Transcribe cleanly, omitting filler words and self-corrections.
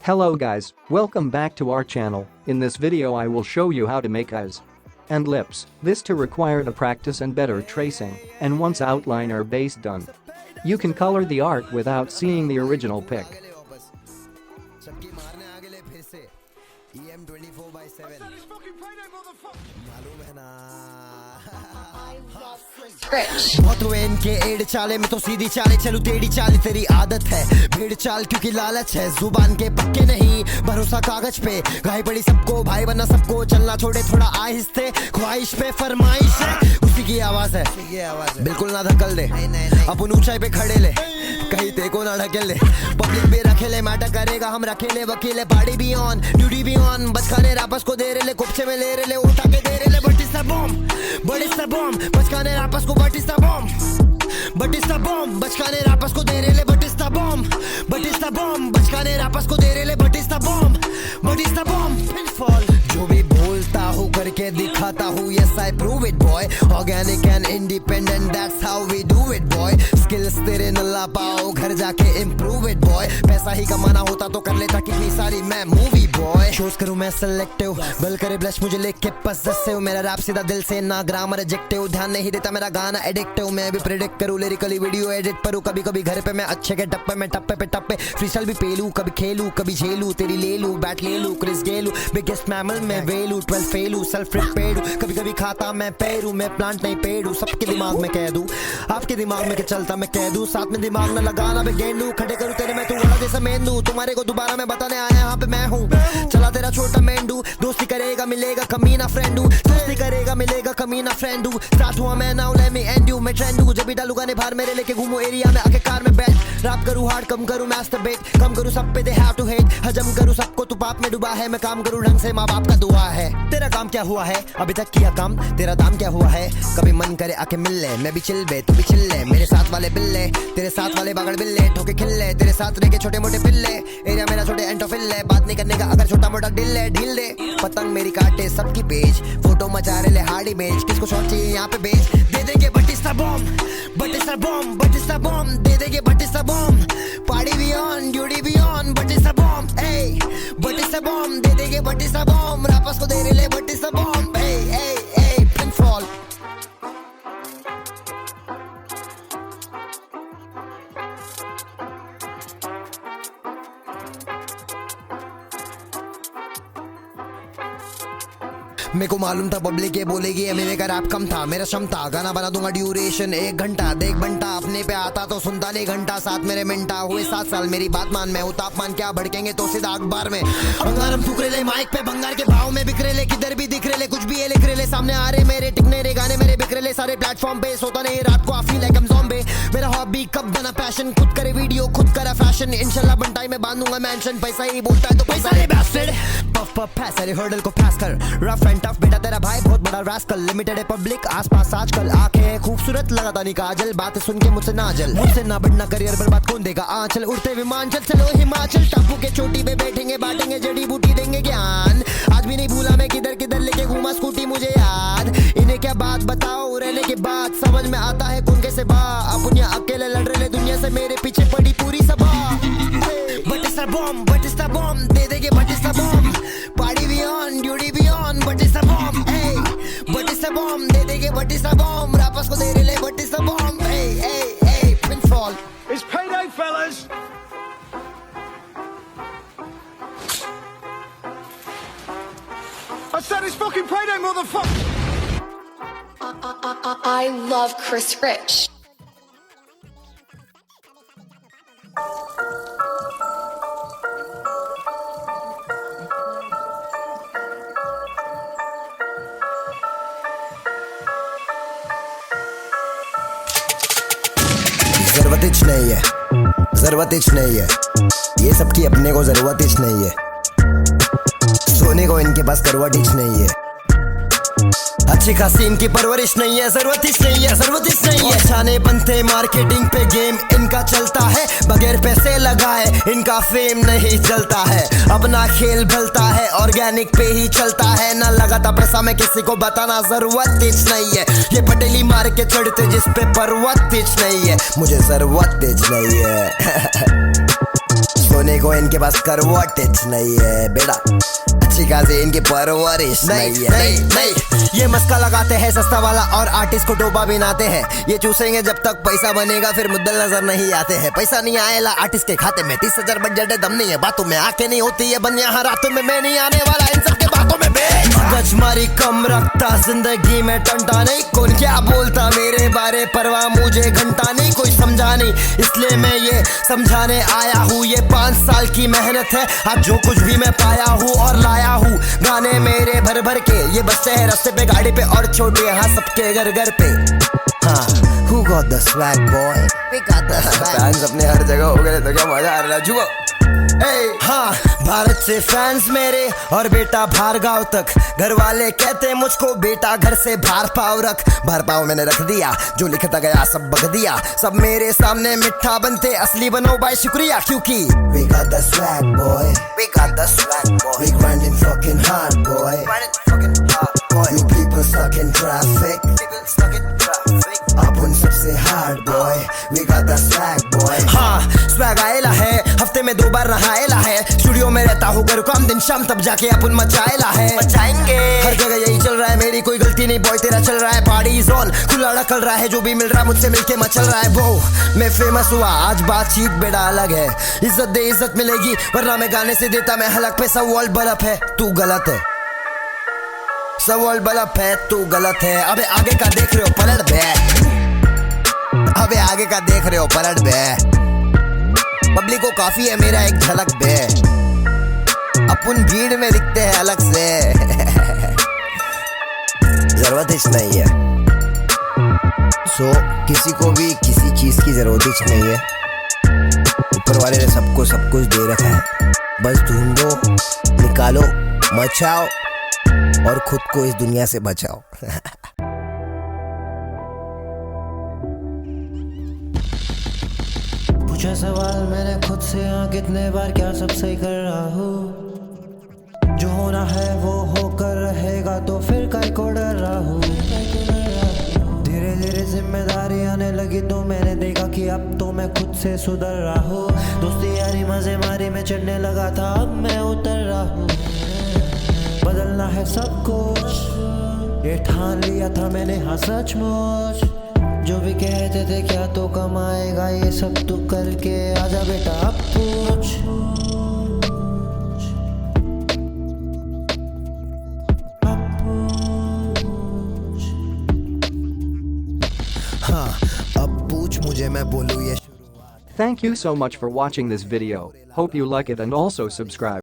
Hello guys, welcome back to our channel. In this video I will show you how to make eyes and lips. This to require the practice and better tracing, and once outline or base done, you can color the art without seeing the original pic. बहुत हुए इनके एड़ चाले में तो सीधी चाले चलू टेढ़ी चाली तेरी आदत है भीड़ चाल क्योंकि लालच है जुबान के पक्के नहीं भरोसा कागज पे गाय पड़ी सबको भाई बना सबको चलना छोड़े थोड़ा आहिस्ते ख्वाहिश पे फरमाइश है उसी की आवाज है बिल्कुल ना धकल दे अपन ऊंचाई पे खड़े ले कहीं तेको ना ढकेल ले पब्लिक भी रखे ले मैटर करेगा हम रखे ले वकील है पार्टी भी ऑन ड्यूटी भी ऑन बचकाने रापस को दे रहे ले कुप्चे में ले रहे ले उठा के दे रहे ले बटिस्ता बॉम्ब बचकाने रापस को बटिस्ता बॉम्ब बचकाने रापस को दे रहे ले बटिस्ता बॉम्ब बचकाने रापस को दे रहे ले बटिस्ता बॉम्ब पिनफॉल जो भी बोलता हूँ करके दिखाता हूँ yes I prove it boy organic and independent that's how we do it boy skills तेरे न ला पाओ घर जाके improve it boy पैसा ही कमाना होता तो कर लेता कितनी सारी मैं मूवी बॉय शोज करूँ मैं सिलेक्टिव बल करे ब्लश मुझे लिख के पसेसिव मेरा रैप सीधा दिल से ना ग्रामर एडजेक्टिव ध्यान नहीं देता मेरा गाना एडिक्टिव मैं भी प्रेडिक्ट करूँ लिरिकली वीडियो एडिट करूँ कभी कभी घर पे मैं अच्छे के टप्पे में टप्पे पे टप्पे फ्रीस्टाइल भी पेलू कभी खेलू कभी झेलू तेरी ले लू बैट ले लू क्रिस गेलू बिगेस्ट मैमल में वेलू 12 फेलू सेल्फ प्रिपेयर्ड कभी कभी खाता मैं पैरू मैं प्लांट नहीं पेड़ू सबके दिमाग में कह दूं आपके दिमाग में क्या चलता मैं कह दूं साथ में दिमाग न लगाना मैं गेंडू खड़े करूं तेरे मैं तू वाला जैसा मेंदू तुम्हारे को दोबारा मैं बताने आया यहाँ पे मैं हूँ चला तेरा छोटा मेंडू दोस्ती करेगा मिलेगा कमीना फ्रेंडू दोस्ती करेगा मिलेगा कमीना फ्रेंडू स्टार्ट हुआ मैं now let me and you मैं ट्रेंडू जब भी डालू गाने बाहर मेरे लेके घूमू एरिया में आके कार में बैठ रैप करूं हार्ड कम करूं मास्टरबेट कम करूं सब पे दे हैव टू हेट हजम करूं सबको तू पाप में डूबा है मैं काम करूं ढंग से माँ बाप का दुआ है तेरा काम क्या हुआ है अभी तक किया काम तेरा दाम क्या हुआ है कभी मन करे आके मिल ले मैं भी चिल बे तू भी चिल ले मेरे साथ वाले बिल्ले तेरे साथ वाले बागड़ बिल्ले ठोके खिल्ले तेरे साथ रह के छोटे मोटे पिल्ले एरिया मेरा छोटे एंटोफिल्ले बात नहीं करने का अगर छोटा मोटा ढील दे पतंग मेरी काटे सबकी पेज फोटो मचा रहे ले हार्डी बेच किसको शॉट चाहिए यहाँ पे बेच दे देंगे बटिस्ता बॉम्ब दे देंगे बटिस्ता बॉम्ब पार्टी भी ऑन ड्यूटी भी on Batista bomb A बटिस्ता bomb दे देंगे बटिस्ता बॉम्ब रापस को दे रहे ले बटिस्ता बॉम्ब ए पिनफॉल मेरे को मालूम था पब्लिक ये बोलेगी एमएमए का रैप कम था मेरा क्षमता गाना बना दूंगा ड्यूरेशन 1 घंटा देख बंटा अपने पे आता तो सुनता नहीं घंटा साथ मेरे मिनटा हुए 7 साल मेरी बात मान मैं हूँ तापमान क्या भड़केंगे तो सीधा अखबार में भंगार हम थूक ले माइक पे भंगार के भाव में बिखरे ले किधर भी दिख रहे ले कुछ भी ये लिख रहे सामने आ रहे मेरे टिकने रे गाने मेरे बिखरे ले सारे प्लेटफॉर्म पे सोता नहीं रात को I feel like I am zombie मेरा हॉबी कब बना पैशन खुद करे वीडियो खुद करा फैशन इंशाल्लाह बनटाई में बांधूंगा मेंशन पैसा ही बोलता है तो पैसा ले बैस्टेड पफ पास सारे हर्डल को पास कर रफ एंड टफ बेटा तेरा भाई बहुत बड़ा रास्कल लिमिटेड है पब्लिक आसपास आजकल आंखें खूबसूरत लगाता नहीं काजल बातें सुन के मुझसे ना जल मुझसे ना बढ़ना करियर बर्बाद कौन देगा आंचल उड़ते विमान चलो हिमाचल टापू के चोटी पे बैठेंगे बांटेंगे जड़ी बूटी देंगे ज्ञान आज भी नहीं भूला मैं किधर किधर लेके घूमा स्कूटी मुझे याद इन्हें क्या बात बताओ रहने के बाद समझ में आता है कौन कैसे बा अपन यहाँ अकेले लड़ रहे दुनिया से मेरे पीछे पड़ी पूरी सभा बटिस्ता बॉम्ब दे देंगे बटिस्ता बॉम्ब पार्टी भी ऑन ड्यूटी भी on Batista bomb Batista bomb दे देंगे बटिस्ता बॉम्ब रापस को दे रहे ले Batista bomb pinfall It's payday, fellas. I said it's fucking payday, motherfucker. I love Chris Rich. जरूरत नहीं है ये सबकी अपने को जरूरत नहीं है सोने को इनके पास करवट नहीं है अच्छी खासी इनकी परवरिश नहीं है जरूरत नहीं है छाने बनते मार्केटिंग पे गेम इनका चलता है बगैर पैसे लगाए इनका फेम नहीं चलता है अपना खेल भलता है ऑर्गेनिक पे ही चलता है ना लगाता पैसा मैं किसी को बताना जरूरत नहीं है ये पटेली मार के चढ़ते जिस पे पर्वत नहीं है मुझे जरूरत नहीं है सोने को देखो इनके पास करवटेज नहीं है बेटा, अच्छी खासी इनकी परवरिश नहीं है। नहीं ये मस्का लगाते हैं सस्ता वाला और आर्टिस्ट को डोबा बिनाते हैं। ये चूसेंगे जब तक पैसा बनेगा, फिर मुद्दल नजर नहीं आते हैं। पैसा नहीं आएला आर्टिस्ट के खाते में, 30,000 बजट है, दम नहीं है बातों में, आके नहीं होती है बन यहाँ रातों में। मैं नहीं आने वाला इन सबके बातों में। गजमारी कम रखता जिंदगी में टंटा नहीं, कौन क्या बोलता मेरे बारे परवाह मुझे घंटा नहीं, कोई समझा नहीं इसलिए मैं ये समझाने आया हूँ। ये 5 साल की मेहनत है, आज जो कुछ भी मैं पाया हूँ और लाया हूँ, गाने मेरे भर भर के ये बसते हैं रास्ते पे, गाड़ी पे और छोटे यहाँ सबके घर घर पे। हाँ, who got the swag boy? We got the swag. Fans अपने हर जगह हो गए तो क्या मजा आ रहा है जुआ। हाँ, भारत से फैंस मेरे और बेटा भार्गव तक, घर वाले कहते मुझको बेटा घर से बाहर पाव रख। बाहर पाव मैंने रख दिया, जो लिखता गया सब बग दिया, सब मेरे सामने मिठा बनते, असली बनो भाई शुक्रिया, क्योंकि we got the swag boy, we got the swag boy, we grinding fucking hard boy, you people stuck in traffic, अपन सबसे hard boy, we got the swag boy। हाँ, swag आएला है, हफ्ते में 2 बार नहाएला है, स्टूडियो में रहता हूँ घर काम दिन शाम, तब जाके अपन मचाएला है, मचाएंगे। हर जगह यही चल रहा है, मेरी कोई गलती नहीं बॉय, तेरा चल रहा है पार्टी जोन, खुला ढकल रहा है, जो भी मिल रहा है मुझसे मिलके मचल रहा है। वो मैं फेमस हुआ, आज बातचीत बेटा अलग है, इज्जत दे इज्जत मिलेगी, वरना मैं गाने से देता मैं हलक पे। सब वर्ल्ड बल्ब है, तू गलत है, सब वर्ल्ड बल्ब है, तू गलत है। अबे आगे का देख रहे हो पलट बे, अबे आगे का देख रहे हो पलट बे, पब्लिक को काफी है मेरा एक झलक बे, अपन भीड़ में दिखते हैं अलग से, जरूरत ही नहीं है। किसी को भी किसी चीज की जरूरत ही नहीं है, ऊपर वाले ने सबको सब कुछ दे रखा है, बस ढूंढो, निकालो, मचाओ और खुद को इस दुनिया से बचाओ। पूछा सवाल मैंने खुद से, हाँ कितने बार क्या सब सही कर रहा हूँ, जो होना है वो होकर रहेगा, तो फिर काय को डर रहा हूँ। धीरे धीरे जिम्मेदारी आने लगी तो मैंने देखा कि अब तो मैं खुद से सुधर रहा हूँ। दोस्ती यारी मजे मारी में चढ़ने लगा था, अब मैं उतर रहा हूँ। बदलना है सब कुछ, ये ठान लिया था मैंने, हाँ सचमुच। जो भी कहते थे क्या तो कमाएगा, ये सब तू करके आजा बेटा अब पूछ। हाँ, अब पूछ मुझे, मैं बोलूँ ये। Thank you so much for watching this video. Hope you like it and also subscribe.